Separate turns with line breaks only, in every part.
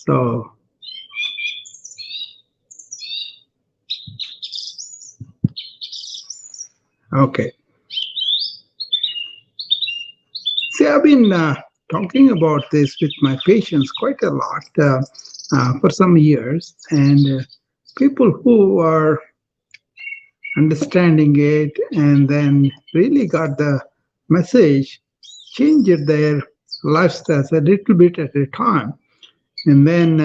So, okay. See, I've been talking about this with my patients quite a lot for some years, and people who are understanding it and then really got the message, changed their lifestyles a little bit at a time, and then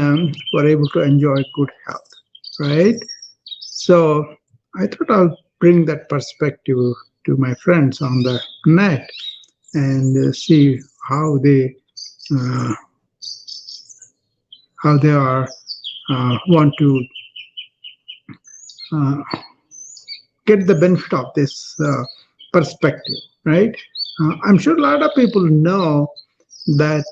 were able to enjoy good health, right? So I thought I'll bring that perspective to my friends on the net and see how they uh, are want to uh, get the benefit of this perspective, right? I'm sure a lot of people know that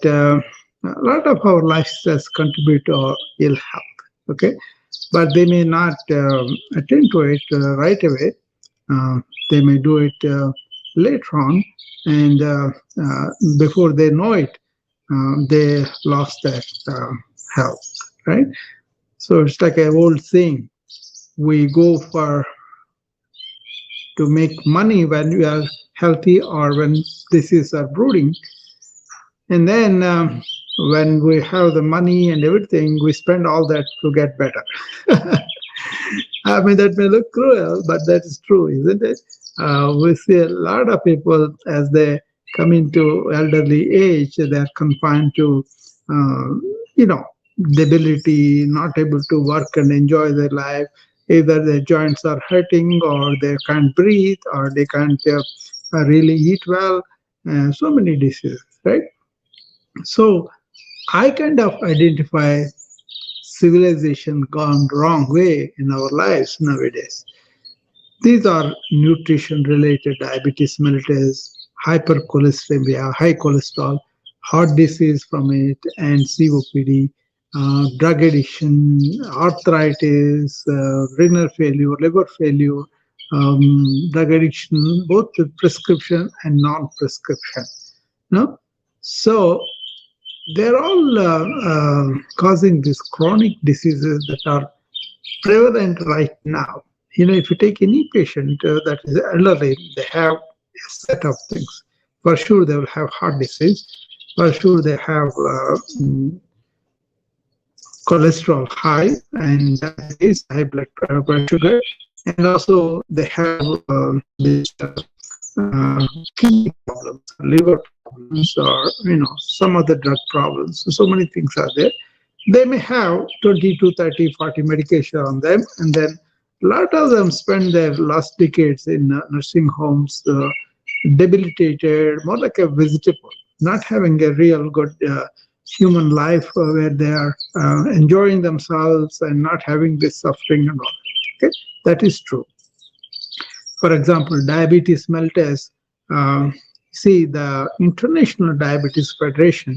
a lot of our lifestyles contribute to our ill health, okay? But they may not attend to it right away. They may do it later on, and before they know it, they lost their health, right? So it's like an old saying: we go for to make money when we are healthy or when diseases are brooding, and then when we have the money and everything, we spend all that to get better. I mean, that may look cruel, but that is true, isn't it? We see a lot of people as they come into elderly age, they are confined to, uh, you know, debility, not able to work and enjoy their life. Either their joints are hurting, or they can't breathe, or they can't really eat well. So many diseases, right? So I kind of identify civilization gone wrong way in our lives nowadays. These are nutrition-related diabetes mellitus, hypercholesteremia, high cholesterol, heart disease from it, and COPD, drug addiction, arthritis, renal failure, liver failure, drug addiction, both with prescription and non-prescription. No? So they're all causing these chronic diseases that are prevalent right now. If you take any patient that is elderly, they have a set of things. For sure, they will have heart disease. For sure, they have cholesterol high and diabetes, high blood sugar, and also they have this kidney problems, liver problems, or some other drug problems. So many things are there. They may have 20 to 30, 40 medication on them, and then a lot of them spend their last decades in nursing homes, debilitated, more like a vegetable, not having a real good human life where they are enjoying themselves and not having this suffering and all. Okay, that is true. For example, diabetes mellitus. See, the International Diabetes Federation,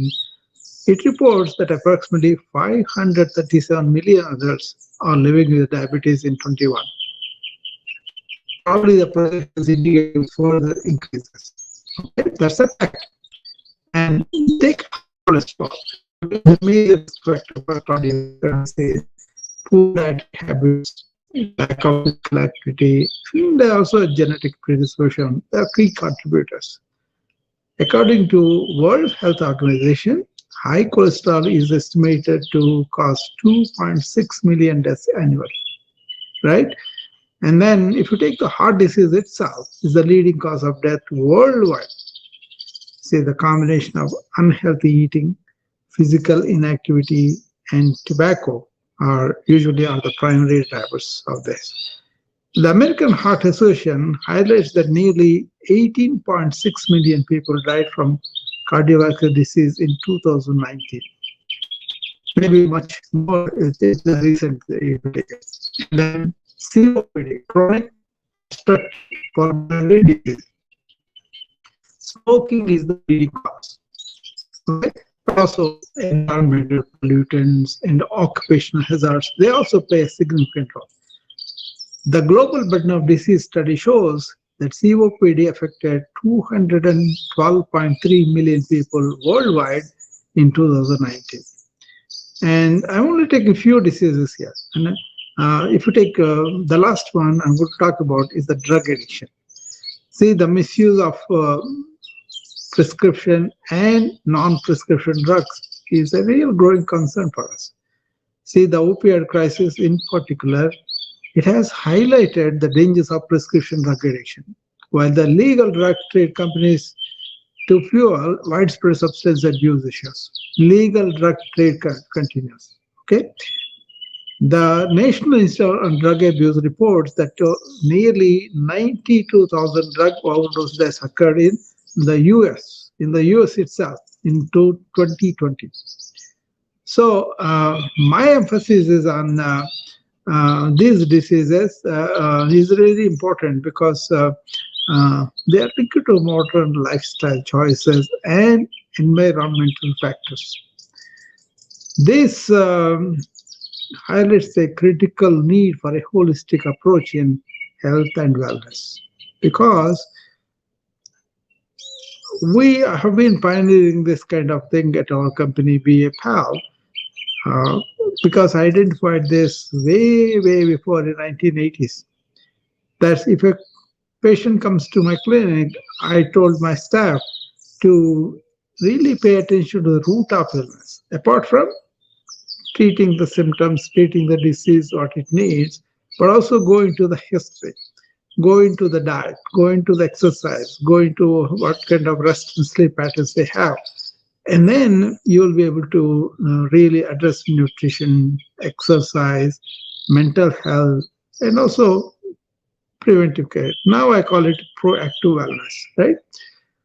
it reports that approximately 537 million adults are living with diabetes in 21. Probably the projections indicate further increases. Okay, that's a fact. And take cholesterol. The major factor for cardiovascular, poor diet habits, lack of physical activity, and also genetic predisposition. They are key contributors. According to World Health Organization, high cholesterol is estimated to cause 2.6 million deaths annually, right? And then if you take the heart disease itself, is the leading cause of death worldwide. See, the combination of unhealthy eating, physical inactivity, and tobacco usually are the primary drivers of this. The American Heart Association highlights that nearly 18.6 million people died from cardiovascular disease in 2019. Maybe much more is the recent data. And then COPD, chronic obstructive pulmonary disease. Smoking is the leading cause. Okay? But also environmental pollutants and occupational hazards, they also play a significant role. The Global Burden of Disease study shows that COPD affected 212.3 million people worldwide in 2019. And I'm only taking a few diseases here. And if you take the last one I'm going to talk about is the drug addiction. See, the misuse of prescription and non-prescription drugs is a real growing concern for us. See, the opioid crisis in particular, it has highlighted the dangers of prescription drug addiction. While the legal drug trade companies to fuel widespread substance abuse issues, legal drug trade continues. Okay, the National Institute on Drug Abuse reports that nearly 92,000 drug overdose deaths occurred in the US, itself, in 2020. So, my emphasis is on these diseases is really important because they are linked to modern lifestyle choices and environmental factors. This highlights the critical need for a holistic approach in health and wellness, because we have been pioneering this kind of thing at our company, BAPAL, uh, because I identified this way before in 1980s. That if a patient comes to my clinic, I told my staff to really pay attention to the root of illness, apart from treating the symptoms, treating the disease, what it needs, but also go into the history, go into the diet, go into the exercise, go into what kind of rest and sleep patterns they have. And then you will be able to really address nutrition, exercise, mental health, and also preventive care. Now I call it proactive wellness, right?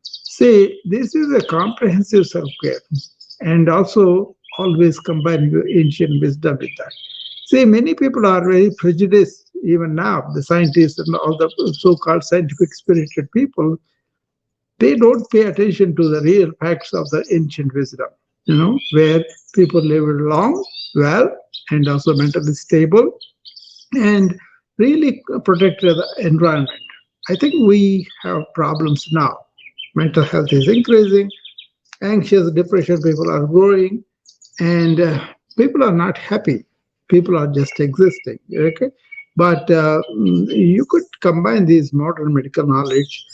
See, this is a comprehensive self-care, and also always combining the ancient wisdom with that. See, many people are very prejudiced even now. The scientists and all the so-called scientific spirited people, they don't pay attention to the real facts of the ancient wisdom, where people lived long, well, and also mentally stable, and really protected the environment. I think we have problems now. Mental health is increasing, anxious, depression, people are growing, and people are not happy. People are just existing. Okay, but you could combine these modern medical knowledge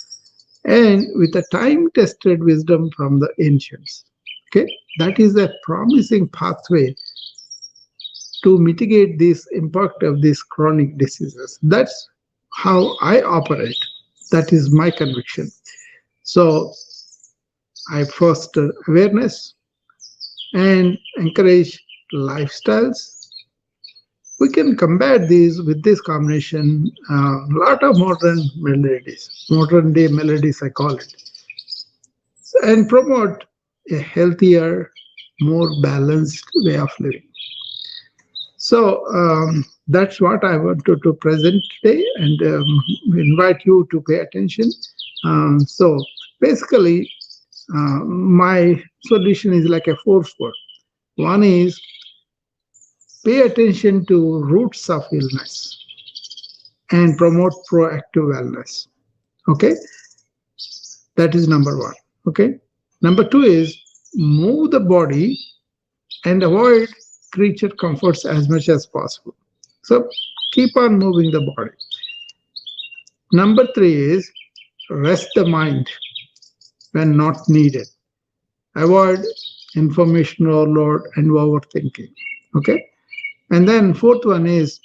and with a time-tested wisdom from the ancients. Okay, that is a promising pathway to mitigate this impact of these chronic diseases. That's how I operate. That is my conviction. So I foster awareness and encourage lifestyles. We can combat these with this combination, a lot of modern day melodies, I call it, and promote a healthier, more balanced way of living. So that's what I wanted to present today, and invite you to pay attention. So basically, my solution is like a four-fold. One is pay attention to roots of illness and promote proactive wellness. Okay, that is number one. Okay, number two is move the body and avoid creature comforts as much as possible. So keep on moving the body. Number three is rest the mind when not needed. Avoid information overload and overthinking. Okay, and then fourth one is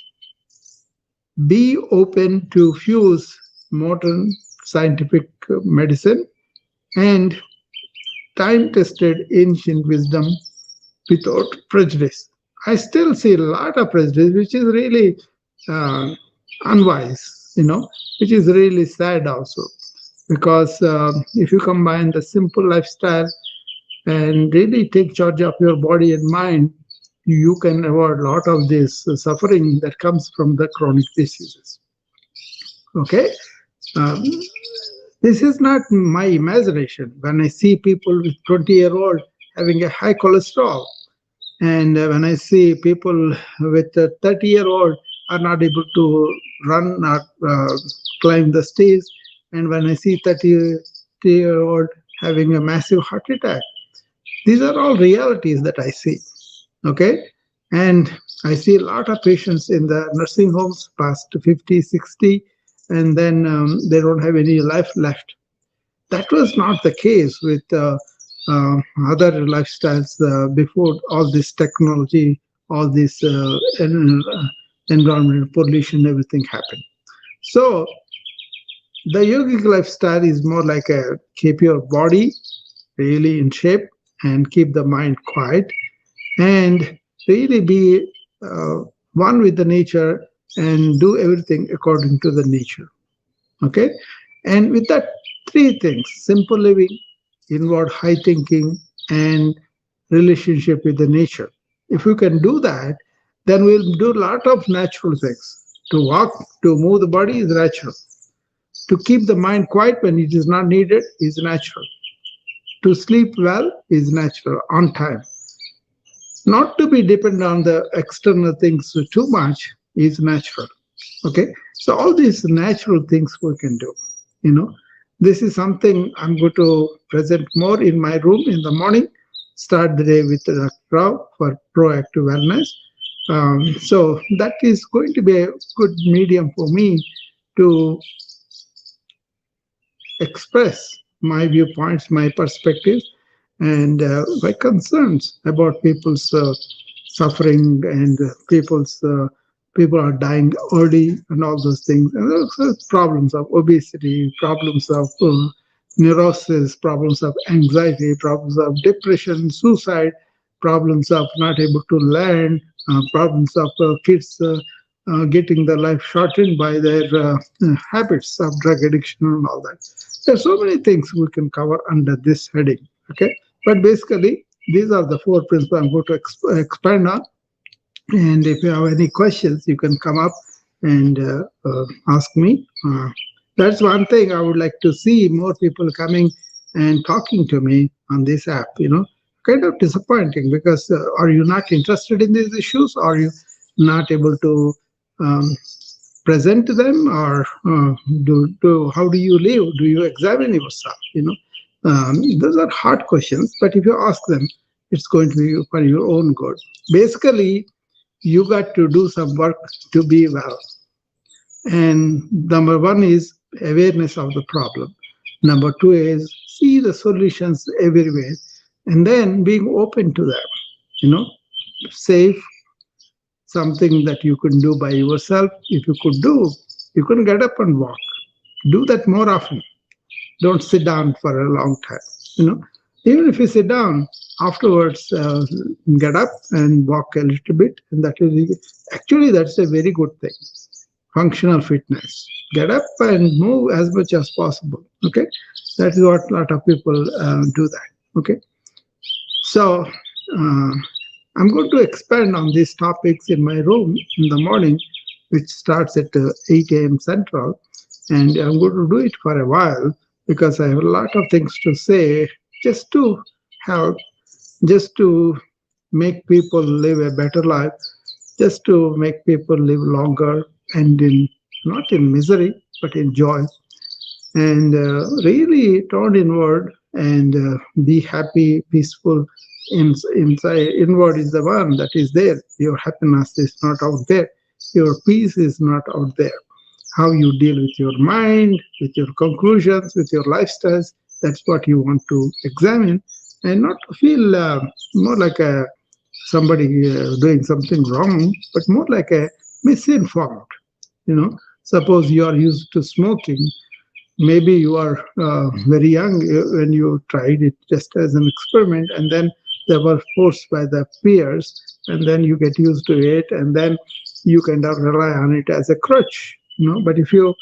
be open to fuse modern scientific medicine and time-tested ancient wisdom without prejudice. I still see a lot of prejudice, which is really unwise, which is really sad also. Because if you combine the simple lifestyle and really take charge of your body and mind, you can avoid a lot of this suffering that comes from the chronic diseases. Okay? Um, this is not my imagination. When I see people with 20-year-old having a high cholesterol, and when I see people with 30-year-old are not able to run or climb the stairs, and when I see 30-year-old having a massive heart attack, these are all realities that I see. Okay. And I see a lot of patients in the nursing homes past 50, 60, and then they don't have any life left. That was not the case with uh, other lifestyles before all this technology, all this environmental pollution, everything happened. So the yogic lifestyle is more like a keep your body really in shape and keep the mind quiet and really be uh, one with the nature and do everything according to the nature. Okay. And with that, three things: simple living, inward high thinking, and relationship with the nature. If we can do that, then we'll do a lot of natural things. To walk, to move the body is natural. To keep the mind quiet when it is not needed is natural. To sleep well is natural on time. Not to be dependent on the external things too much is natural. Okay. So all these natural things we can do. You know, this is something I'm going to present more in my room in the morning. Start the day with the Rao for proactive wellness. So that is going to be a good medium for me to express my viewpoints, my perspectives, and my concerns about people's suffering and people are dying early and all those things. And also problems of obesity, problems of neurosis, problems of anxiety, problems of depression, suicide, problems of not able to learn, problems of kids getting their life shortened by their habits of drug addiction and all that. There are so many things we can cover under this heading. Okay, but basically these are the four principles I'm going to expand on. And if you have any questions, you can come up and ask me. That's one thing I would like to see more people coming and talking to me on this app. Kind of disappointing because are you not interested in these issues? Are you not able to um, present them, or how do you live? Do you examine yourself? Those are hard questions, but if you ask them, it's going to be for your own good. Basically, you got to do some work to be well. And number one is awareness of the problem. Number two is see the solutions everywhere, and then being open to them. You know, safe, something that you can do by yourself. If you could do, you can get up and walk. Do that more often. Don't sit down for a long time. Even if you sit down afterwards, get up and walk a little bit, and that is actually that's a very good thing. Functional fitness. Get up and move as much as possible. Okay, that is what a lot of people do that. Okay, so I'm going to expand on these topics in my room in the morning, which starts at 8 a.m. Central, and I'm going to do it for a while because I have a lot of things to say, just to help, just to make people live a better life, just to make people live longer and in not in misery but in joy, and really turn inward and be happy, peaceful. Inside, inward is the one that is there. Your happiness is not out there. Your peace is not out there. How you deal with your mind, with your conclusions, with your lifestyles, that's what you want to examine, and not to feel more like a somebody doing something wrong, but more like a misinformed. Suppose you are used to smoking. Maybe you are very young when you tried it just as an experiment, and then they were forced by the peers, and then you get used to it, and then you kind of rely on it as a crutch. But if you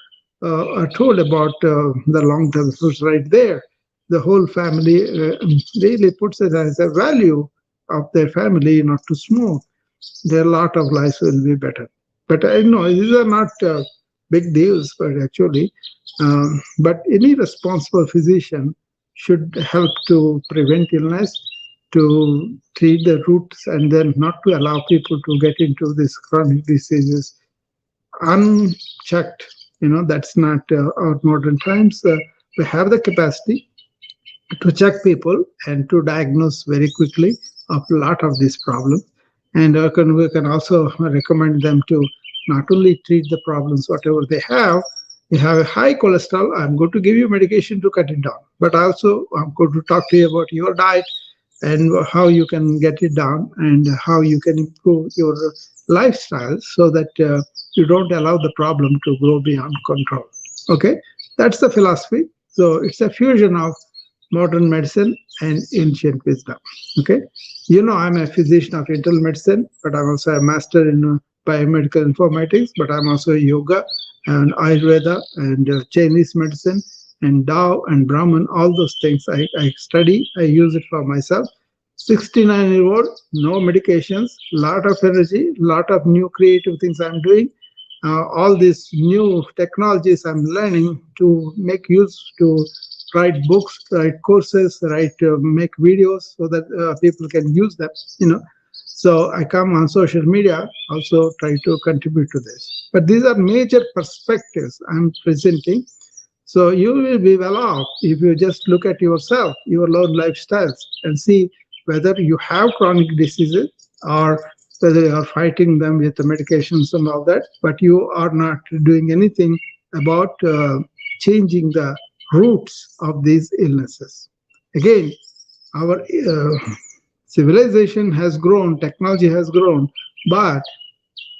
are told about the long-term effects right there, the whole family really puts it as a value of their family not to smoke. Their lot of lives will be better. But I know these are not big deals, but actually, but any responsible physician should help to prevent illness, to treat the roots, and then not to allow people to get into these chronic diseases unchecked. That's not our modern times. We have the capacity to check people and to diagnose very quickly of a lot of these problems. And we can also recommend them to not only treat the problems, whatever they have. You have a high cholesterol, I'm going to give you medication to cut it down. But also, I'm going to talk to you about your diet and how you can get it down and how you can improve your lifestyle so that you don't allow the problem to grow beyond control. Okay, that's the philosophy. So it's a fusion of modern medicine and ancient wisdom. Okay, I'm a physician of internal medicine, but I'm also a master in biomedical informatics, but I'm also a yoga and Ayurveda and Chinese medicine and Tao and Brahman, all those things I study, I use it for myself. 69-year-old, no medications, lot of energy, lot of new creative things I'm doing. All these new technologies I'm learning to make use to write books, write courses, make videos so that people can use them. So I come on social media, also try to contribute to this. But these are major perspectives I'm presenting. So you will be well off if you just look at yourself, your own lifestyles, and see whether you have chronic diseases or whether you are fighting them with the medications and all that, but you are not doing anything about changing the roots of these illnesses. Again, our civilization has grown, technology has grown, but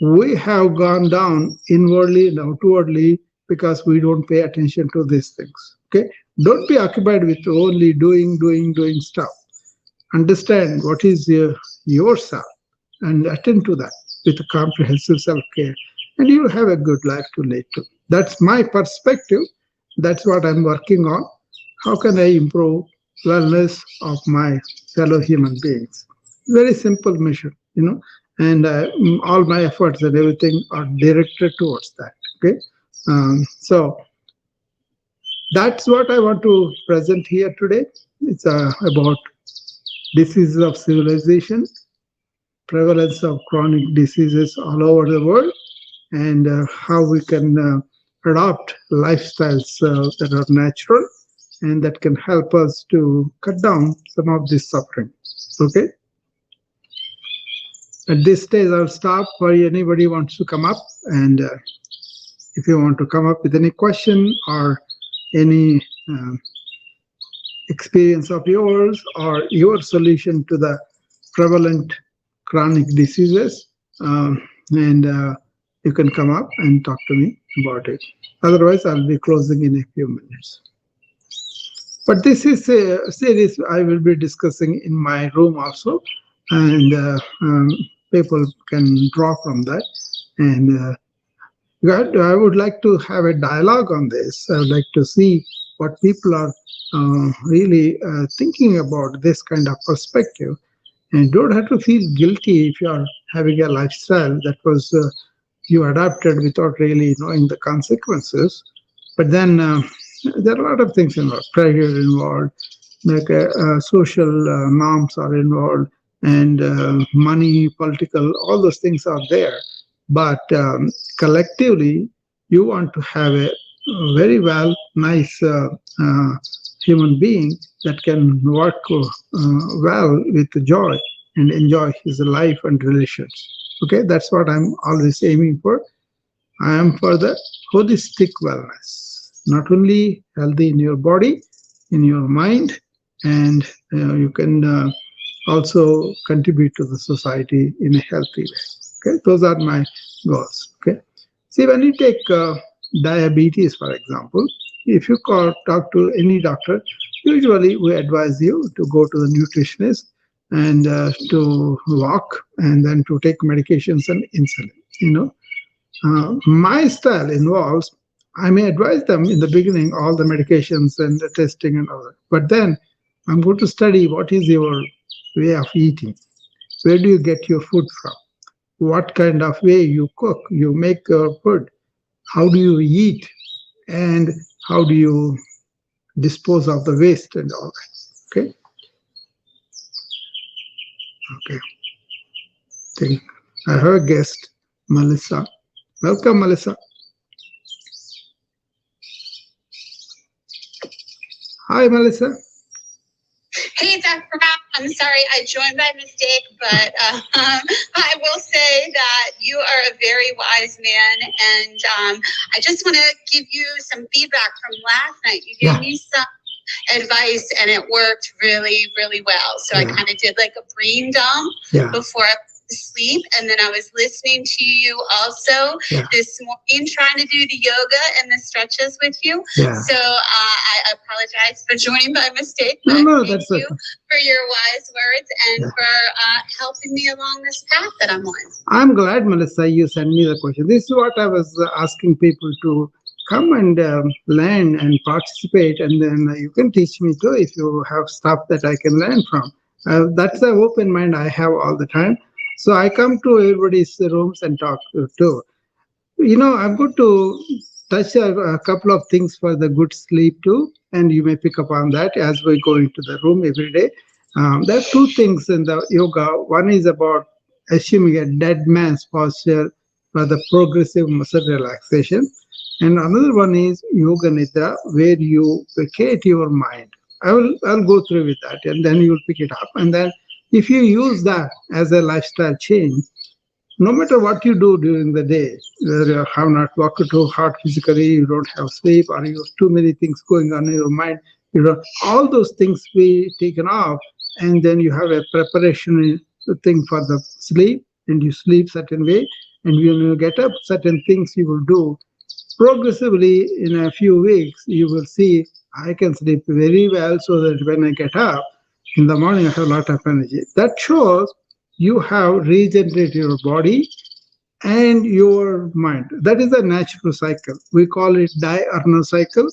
we have gone down inwardly and outwardly because we don't pay attention to these things. Okay, don't be occupied with only doing stuff. Understand what is yourself and attend to that with a comprehensive self-care, and you'll have a good life to lead to. That's my perspective. That's what I'm working on. How can I improve wellness of my fellow human beings? Very simple mission. And all my efforts and everything are directed towards that. Okay, so that's what I want to present here today. It's about diseases of civilization, prevalence of chronic diseases all over the world, and how we can adopt lifestyles that are natural and that can help us to cut down some of this suffering. Okay. At this stage, I'll stop for anybody wants to come up, and if you want to come up with any question or any experience of yours or your solution to the prevalent chronic diseases, and you can come up and talk to me about it. Otherwise, I'll be closing in a few minutes. But this is a series I will be discussing in my room also, and people can draw from that. And I would like to have a dialogue on this. I would like to see what people are really thinking about this kind of perspective. And don't have to feel guilty if you are having a lifestyle that was you adapted without really knowing the consequences. But then there are a lot of things involved, pressure involved, like social norms are involved, and money, political, all those things are there. But collectively, you want to have a very nice human being that can work well with joy and enjoy his life and relations. Okay, that's what I'm always aiming for. I am for the holistic wellness, not only healthy in your body, in your mind, and you can also contribute to the society in a healthy way. Okay, those are my goals. Okay, see, when you take diabetes, for example, if you talk to any doctor, usually we advise you to go to the nutritionist and to walk and then to take medications and insulin. My style involves, I may advise them in the beginning all the medications and the testing and all that, but then I'm going to study what is your way of eating. Where do you get your food from? What kind of way you cook, you make your food? How do you eat? And how do you dispose of the waste and all that? Okay. Okay. I have a guest, Melissa. Welcome, Melissa. Hi, Melissa.
Hey, Dr. Rao. I'm sorry, I joined by mistake, but I will say that you are a very wise man, and I just want to give you some feedback from last night. You gave me some advice, and it worked really, really well. So I kind of did like a brain dump before I went to sleep, and then I was listening to you also this morning, trying to do the yoga and the stretches with you. So I apologize for joining by mistake. But thank you for your wise words and for helping me along this path that I'm on.
I'm glad, Melissa, you sent me the question. This is what I was asking people to come and learn and participate, and then you can teach me too if you have stuff that I can learn from. That's the open mind I have all the time. So I come to everybody's rooms and talk too. I'm going to touch a couple of things for the good sleep too, and you may pick up on that as we go into the room every day. There are two things in the yoga. One is about assuming a dead man's posture for the progressive muscle relaxation. And another one is yoga nidra, where you vacate your mind. I'll go through with that, and then you'll pick it up. And then if you use that as a lifestyle change, no matter what you do during the day, whether you have not worked too hard physically, you don't have sleep, or you have too many things going on in your mind, all those things be taken off, and then you have a preparation thing for the sleep, and you sleep certain way, and when you get up, certain things you will do. Progressively, in a few weeks, you will see I can sleep very well, so that when I get up in the morning, I have a lot of energy. That shows you have regenerated your body and your mind. That is a natural cycle. We call it diurnal cycle.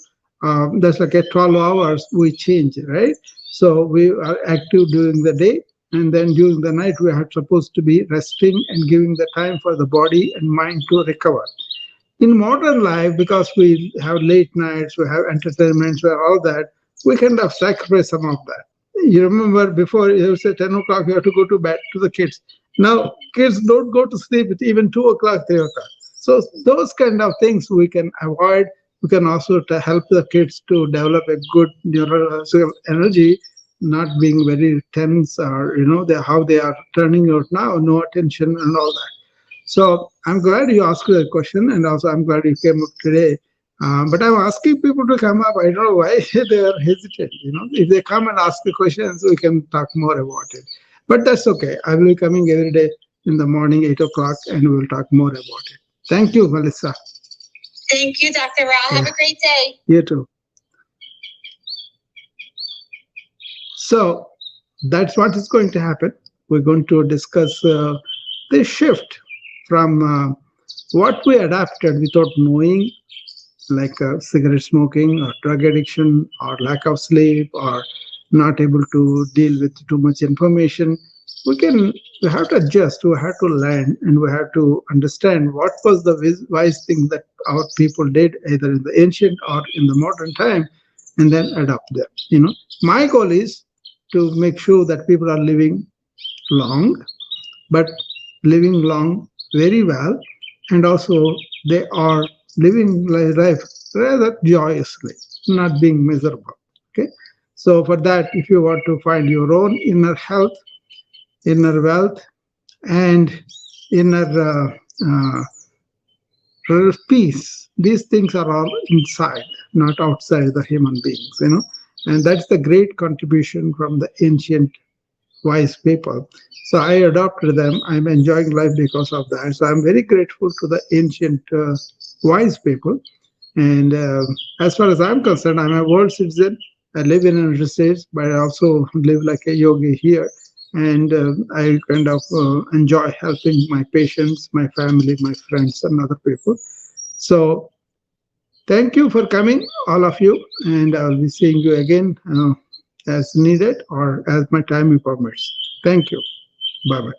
That's like at 12 hours we change, right? So we are active during the day, and then during the night we are supposed to be resting and giving the time for the body and mind to recover. In modern life, because we have late nights, we have entertainments, we have all that, we kind of sacrifice some of that. You remember before you say 10 o'clock you have to go to bed to the kids. Now kids don't go to sleep at even 2 o'clock, 3 o'clock. So those kind of things we can avoid. We can also to help the kids to develop a good neurological energy, not being very tense, or how they are turning out now, no attention and all that. So I'm glad you asked that question, and also I'm glad you came up today. But I'm asking people to come up. I don't know why they are hesitant. If they come and ask the questions, we can talk more about it. But that's okay. I will be coming every day in the morning, 8 o'clock, and we will talk more about it. Thank you, Melissa.
Thank you, Dr. Rao. Have a great day.
You too. So that's what is going to happen. We're going to discuss the shift from what we adapted without knowing, like cigarette smoking or drug addiction or lack of sleep or not able to deal with too much information. We have to adjust, we have to learn, and we have to understand what was the wise thing that our people did either in the ancient or in the modern time, and then adopt them. My goal is to make sure that people are living long, but living long very well, and also they are living life rather joyously, not being miserable. Okay, so for that, if you want to find your own inner health, inner wealth, and inner peace, these things are all inside, not outside the human beings. And that's the great contribution from the ancient wise people. So I adopted them. I'm enjoying life because of that. So I'm very grateful to the ancient wise people. And as far as I'm concerned, I'm a world citizen. I live in the United States, but I also live like a yogi here. And I kind of enjoy helping my patients, my family, my friends, and other people. So thank you for coming, all of you. And I'll be seeing you again as needed or as my time permits. Thank you. Bye-bye.